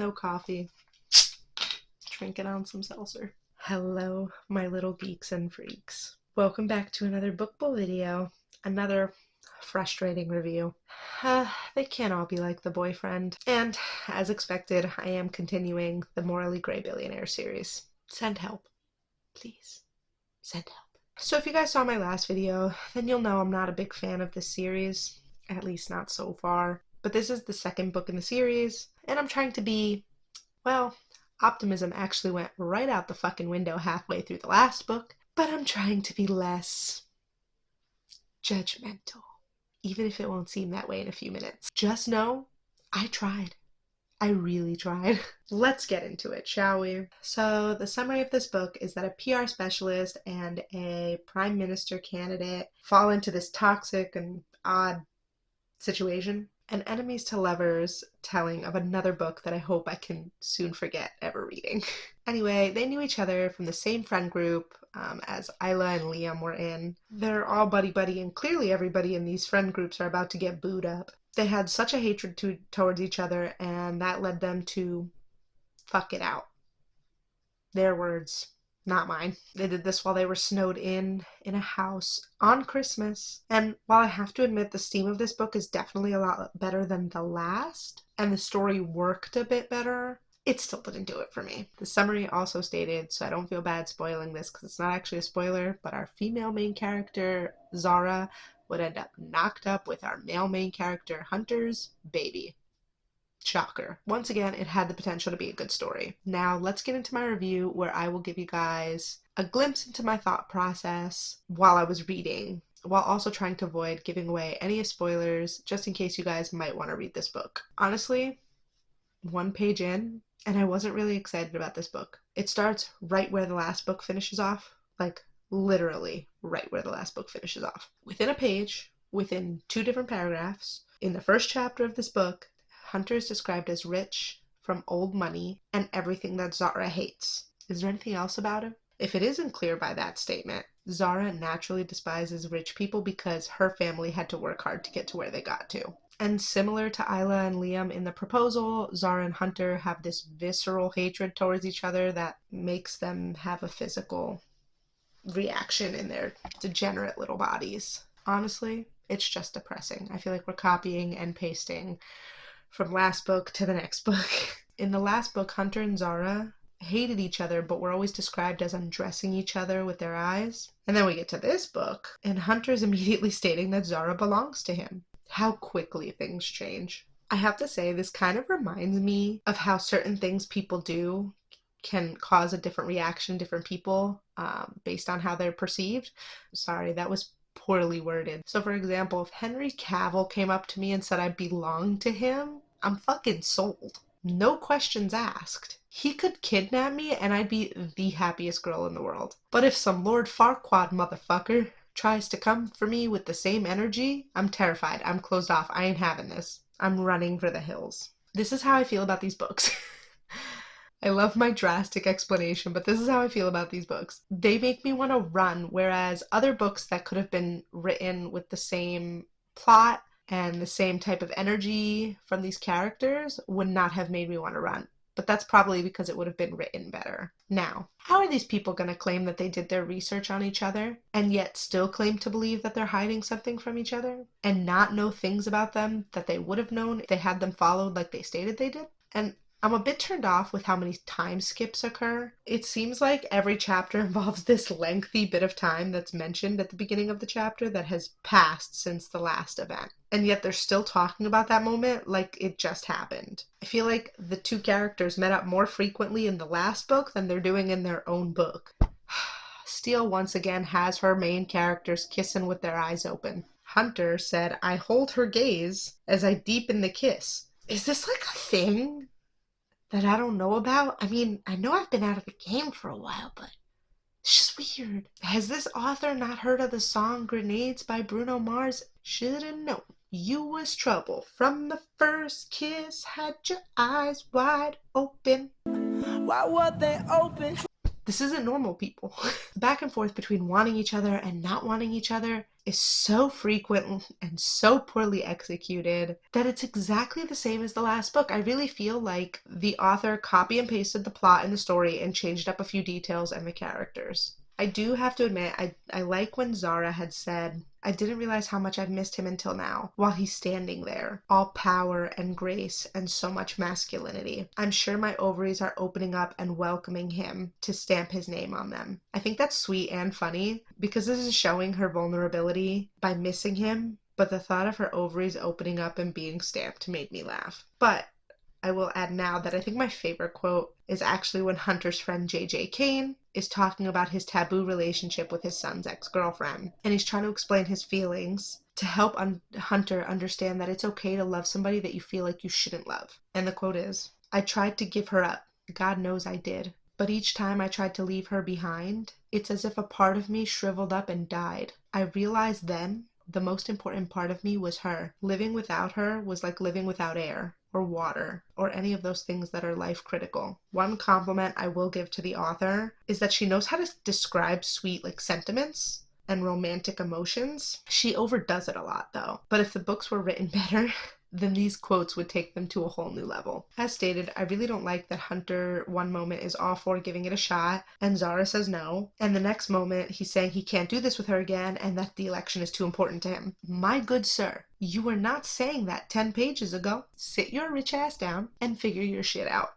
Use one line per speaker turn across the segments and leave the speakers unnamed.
no coffee. Drinking on some seltzer. Hello, my little geeks and freaks. Welcome back to another book bowl video. Another frustrating review. They can't all be like The Boyfriend. And, as expected, I am continuing the Morally Grey Billionaire series. Send help. Please. Send help. So if you guys saw my last video, then you'll know I'm not a big fan of this series. At least not so far. But this is the second book in the series, and I'm trying to be, well, optimism actually went right out the fucking window halfway through the last book, but I'm trying to be less judgmental, even if it won't seem that way in a few minutes. Just know, I tried. I really tried. Let's get into it, shall we? So the summary of this book is that a PR specialist and a prime minister candidate fall into this toxic and odd situation. An enemies to lovers telling of another book that I hope I can soon forget ever reading. Anyway, they knew each other from the same friend group as Isla and Liam were in. They're all buddy-buddy, and clearly everybody in these friend groups are about to get booed up. They had such a hatred towards each other, and that led them to fuck it out. Their words. Not mine. They did this while they were snowed in a house on Christmas. And while I have to admit the steam of this book is definitely a lot better than the last, and the story worked a bit better, it still didn't do it for me. The summary also stated, so I don't feel bad spoiling this because it's not actually a spoiler, but our female main character, Zara, would end up knocked up with our male main character, Hunter's baby. Shocker. Once again, it had the potential to be a good story. Now, let's get into my review where I will give you guys a glimpse into my thought process while I was reading, while also trying to avoid giving away any spoilers, just in case you guys might want to read this book. Honestly, one page in, and I wasn't really excited about this book. It starts right where the last book finishes off, like literally right where the last book finishes off. Within a page, within 2 different paragraphs, in the first chapter of this book, Hunter is described as rich, from old money, and everything that Zara hates. Is there anything else about him? If it isn't clear by that statement, Zara naturally despises rich people because her family had to work hard to get to where they got to. And similar to Isla and Liam in the proposal, Zara and Hunter have this visceral hatred towards each other that makes them have a physical reaction in their degenerate little bodies. Honestly, it's just depressing. I feel like we're copying and pasting from last book to the next book. In the last book, Hunter and Zara hated each other, but were always described as undressing each other with their eyes. And then we get to this book, and Hunter's immediately stating that Zara belongs to him. How quickly things change. I have to say, this kind of reminds me of how certain things people do can cause a different reaction in different people based on how they're perceived. Sorry, that was poorly worded. So for example, if Henry Cavill came up to me and said I belonged to him, I'm fucking sold. No questions asked. He could kidnap me and I'd be the happiest girl in the world. But if some Lord Farquaad motherfucker tries to come for me with the same energy, I'm terrified. I'm closed off. I ain't having this. I'm running for the hills. This is how I feel about these books. I love my drastic explanation, but this is how I feel about these books. They make me want to run, whereas other books that could have been written with the same plot and the same type of energy from these characters would not have made me want to run. But that's probably because it would have been written better. Now, how are these people going to claim that they did their research on each other and yet still claim to believe that they're hiding something from each other and not know things about them that they would have known if they had them followed like they stated they did? And I'm a bit turned off with how many time skips occur. It seems like every chapter involves this lengthy bit of time that's mentioned at the beginning of the chapter that has passed since the last event. And yet they're still talking about that moment like it just happened. I feel like the 2 characters met up more frequently in the last book than they're doing in their own book. Steele once again has her main characters kissing with their eyes open. Hunter said, "I hold her gaze as I deepen the kiss." Is this like a thing that I don't know about? I mean, I know I've been out of the game for a while, but it's just weird. Has this author not heard of the song Grenades by Bruno Mars? Shoulda known you was trouble from the first kiss. Had your eyes wide open. Why were they open? This isn't normal people. The back and forth between wanting each other and not wanting each other is so frequent and so poorly executed that it's exactly the same as the last book. I really feel like the author copy and pasted the plot and the story and changed up a few details and the characters. I do have to admit, I like when Zara had said, I didn't realize how much I've missed him until now, while he's standing there, all power and grace and so much masculinity. I'm sure my ovaries are opening up and welcoming him to stamp his name on them. I think that's sweet and funny because this is showing her vulnerability by missing him, but the thought of her ovaries opening up and being stamped made me laugh. But I will add now that I think my favorite quote is actually when Hunter's friend J.J. Kane is talking about his taboo relationship with his son's ex-girlfriend. And he's trying to explain his feelings to help Hunter understand that it's okay to love somebody that you feel like you shouldn't love. And the quote is, I tried to give her up. God knows I did. But each time I tried to leave her behind, it's as if a part of me shriveled up and died. I realized then the most important part of me was her. Living without her was like living without air or water or any of those things that are life critical. One compliment I will give to the author is that she knows how to describe sweet sentiments and romantic emotions. She overdoes it a lot though. But if the books were written better, then these quotes would take them to a whole new level. As stated, I really don't like that Hunter one moment is all for giving it a shot and Zara says no, and the next moment he's saying he can't do this with her again and that the election is too important to him. My good sir, you were not saying that 10 pages ago. Sit your rich ass down and figure your shit out.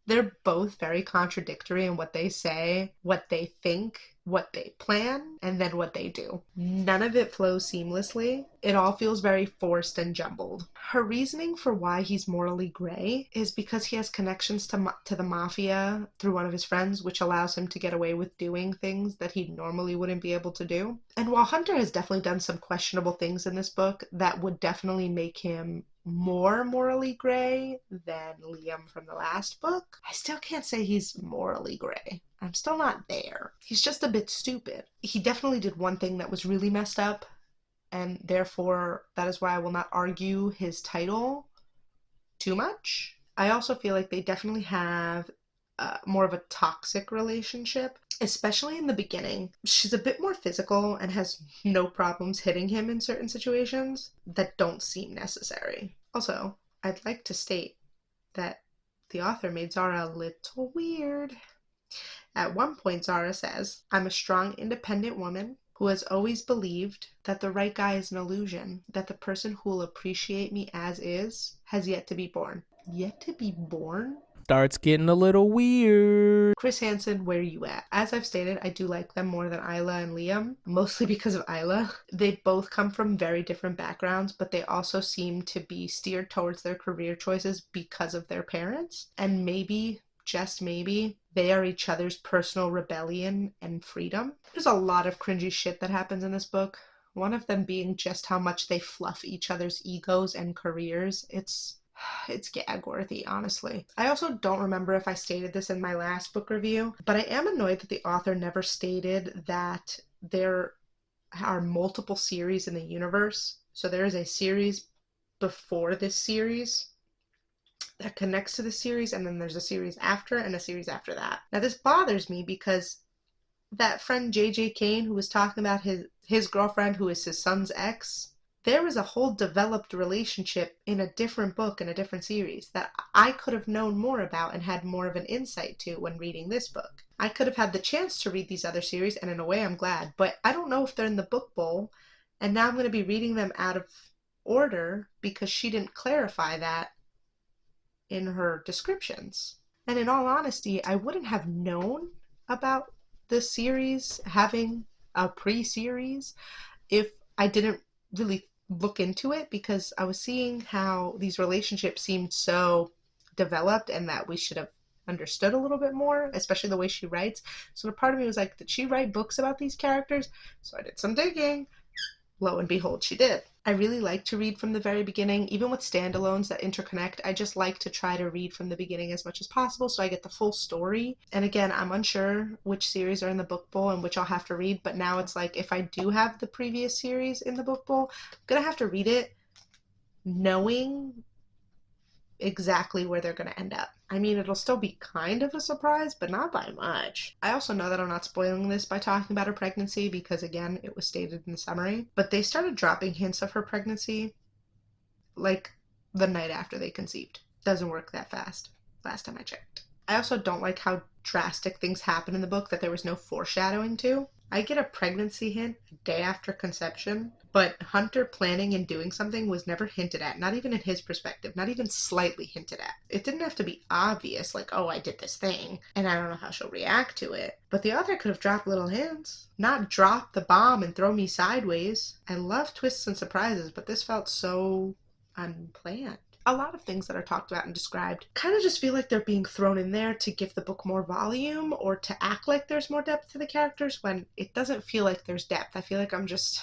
They're both very contradictory in what they say, what they think, what they plan, and then what they do. None of it flows seamlessly. It all feels very forced and jumbled. Her reasoning for why he's morally gray is because he has connections to the mafia through one of his friends, which allows him to get away with doing things that he normally wouldn't be able to do. And while Hunter has definitely done some questionable things in this book that would definitely make him more morally gray than Liam from the last book, I still can't say he's morally gray. I'm still not there. He's just a bit stupid. He definitely did one thing that was really messed up, and therefore that is why I will not argue his title too much. I also feel like they definitely have more of a toxic relationship, especially in the beginning. She's a bit more physical and has no problems hitting him in certain situations that don't seem necessary. Also, I'd like to state that the author made Zara a little weird. At one point, Zara says, I'm a strong, independent woman who has always believed that the right guy is an illusion, that the person who will appreciate me as is has yet to be born. Yet to be born?
Starts getting a little weird.
Chris Hansen, where you at? As I've stated, I do like them more than Isla and Liam, mostly because of Isla. They both come from very different backgrounds, but they also seem to be steered towards their career choices because of their parents. And maybe, just maybe, they are each other's personal rebellion and freedom. There's a lot of cringy shit that happens in this book. One of them being just how much they fluff each other's egos and careers. It's gag worthy, honestly. I also don't remember if I stated this in my last book review, but I am annoyed that the author never stated that there are multiple series in the universe. So there is a series before this series that connects to the series, and then there's a series after and a series after that. Now this bothers me because that friend J.J. Kane who was talking about his girlfriend who is his son's ex, there was a whole developed relationship in a different book in a different series that I could have known more about and had more of an insight to when reading this book. I could have had the chance to read these other series, and in a way I'm glad, but I don't know if they're in the book bowl, and now I'm going to be reading them out of order because she didn't clarify that in her descriptions. And in all honesty, I wouldn't have known about the series having a pre-series if I didn't really look into it, because I was seeing how these relationships seemed so developed and that we should have understood a little bit more, especially the way she writes. So the part of me was like, did she write books about these characters? So I did some digging. Lo and behold, she did. I really like to read from the very beginning, even with standalones that interconnect. I just like to try to read from the beginning as much as possible so I get the full story. And again, I'm unsure which series are in the book bowl and which I'll have to read, but now it's like if I do have the previous series in the book bowl, I'm gonna have to read it knowing exactly where they're going to end up. I mean, it'll still be kind of a surprise, but not by much. I also know that I'm not spoiling this by talking about her pregnancy because, again, it was stated in the summary, but they started dropping hints of her pregnancy like the night after they conceived. Doesn't work that fast, last time I checked. I also don't like how drastic things happen in the book that there was no foreshadowing to. I get a pregnancy hint a day after conception, but Hunter planning and doing something was never hinted at, not even in his perspective, not even slightly hinted at. It didn't have to be obvious, like, oh, I did this thing, and I don't know how she'll react to it. But the author could have dropped little hints, not drop the bomb and throw me sideways. I love twists and surprises, but this felt so unplanned. A lot of things that are talked about and described kind of just feel like they're being thrown in there to give the book more volume or to act like there's more depth to the characters when it doesn't feel like there's depth. I feel like I'm just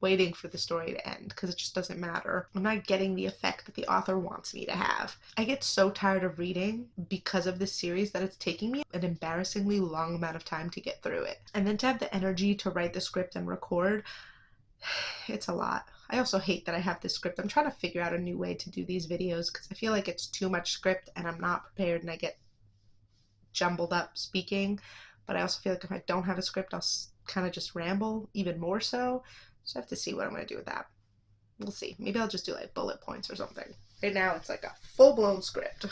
waiting for the story to end because it just doesn't matter. I'm not getting the effect that the author wants me to have. I get so tired of reading because of this series that it's taking me an embarrassingly long amount of time to get through it. And then to have the energy to write the script and record, it's a lot. I also hate that I have this script. I'm trying to figure out a new way to do these videos because I feel like it's too much script and I'm not prepared and I get jumbled up speaking. But I also feel like if I don't have a script, I'll kind of just ramble even more so. So I have to see what I'm going to do with that. We'll see. Maybe I'll just do like bullet points or something. Right now it's like a full-blown script.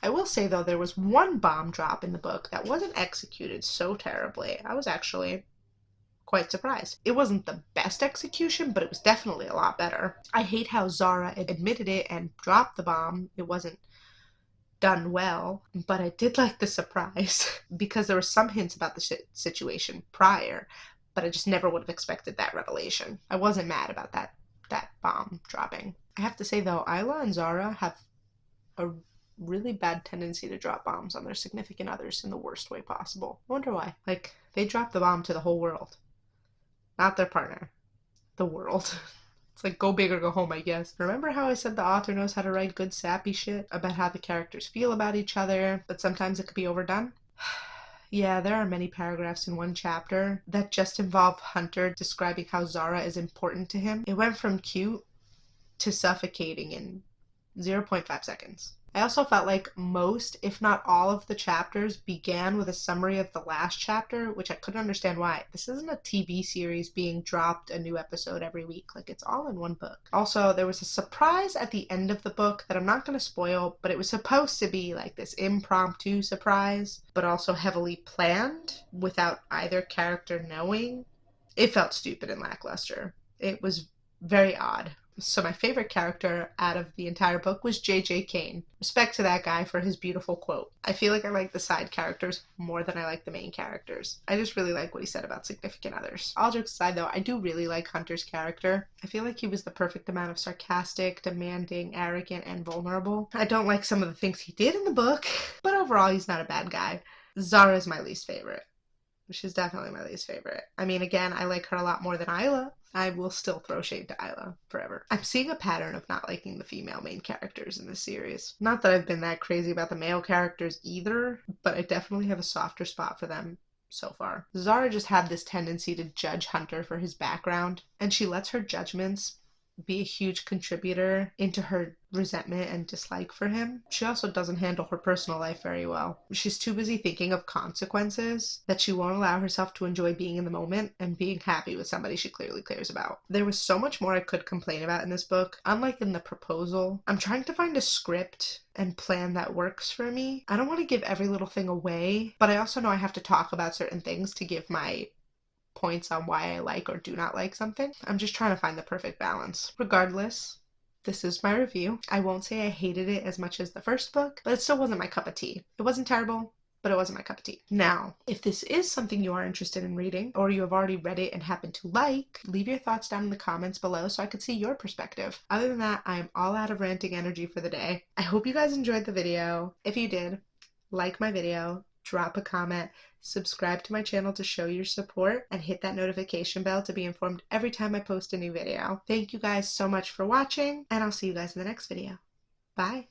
I will say though, there was one bomb drop in the book that wasn't executed so terribly. I was actually quite surprised. It wasn't the best execution, but it was definitely a lot better. I hate how Zara admitted it and dropped the bomb. It wasn't done well, but I did like the surprise because there were some hints about the situation prior, but I just never would have expected that revelation. I wasn't mad about that bomb dropping. I have to say though, Isla and Zara have a really bad tendency to drop bombs on their significant others in the worst way possible. I wonder why. Like, they drop the bomb to the whole world. Not their partner. The world. It's like go big or go home, I guess. Remember how I said the author knows how to write good sappy shit about how the characters feel about each other, but sometimes it could be overdone? Yeah, there are many paragraphs in one chapter that just involve Hunter describing how Zara is important to him. It went from cute to suffocating in 0.5 seconds. I also felt like most, if not all, of the chapters began with a summary of the last chapter, which I couldn't understand why. This isn't a TV series being dropped a new episode every week. Like, it's all in one book. Also, there was a surprise at the end of the book that I'm not going to spoil, but it was supposed to be like this impromptu surprise, but also heavily planned without either character knowing. It felt stupid and lackluster. It was very odd. So my favorite character out of the entire book was J.J. Kane. Respect to that guy for his beautiful quote. I feel like I like the side characters more than I like the main characters. I just really like what he said about significant others. All jokes aside though, I do really like Hunter's character. I feel like he was the perfect amount of sarcastic, demanding, arrogant, and vulnerable. I don't like some of the things he did in the book, but overall he's not a bad guy. Zara's my least favorite. She's definitely my least favorite. I mean, again, I like her a lot more than Isla. I will still throw shade to Isla forever. I'm seeing a pattern of not liking the female main characters in this series. Not that I've been that crazy about the male characters either, but I definitely have a softer spot for them so far. Zara just had this tendency to judge Hunter for his background, and she lets her judgments be a huge contributor into her resentment and dislike for him. She also doesn't handle her personal life very well. She's too busy thinking of consequences that she won't allow herself to enjoy being in the moment and being happy with somebody she clearly cares about. There was so much more I could complain about in this book. Unlike in the proposal, I'm trying to find a script and plan that works for me. I don't want to give every little thing away, but I also know I have to talk about certain things to give my points on why I like or do not like something. I'm just trying to find the perfect balance. Regardless, this is my review. I won't say I hated it as much as the first book, but it still wasn't my cup of tea. It wasn't terrible, but it wasn't my cup of tea. Now, if this is something you are interested in reading, or you have already read it and happen to like, leave your thoughts down in the comments below so I could see your perspective. Other than that, I am all out of ranting energy for the day. I hope you guys enjoyed the video. If you did, like my video, drop a comment, subscribe to my channel to show your support, and hit that notification bell to be informed every time I post a new video. Thank you guys so much for watching, and I'll see you guys in the next video. Bye!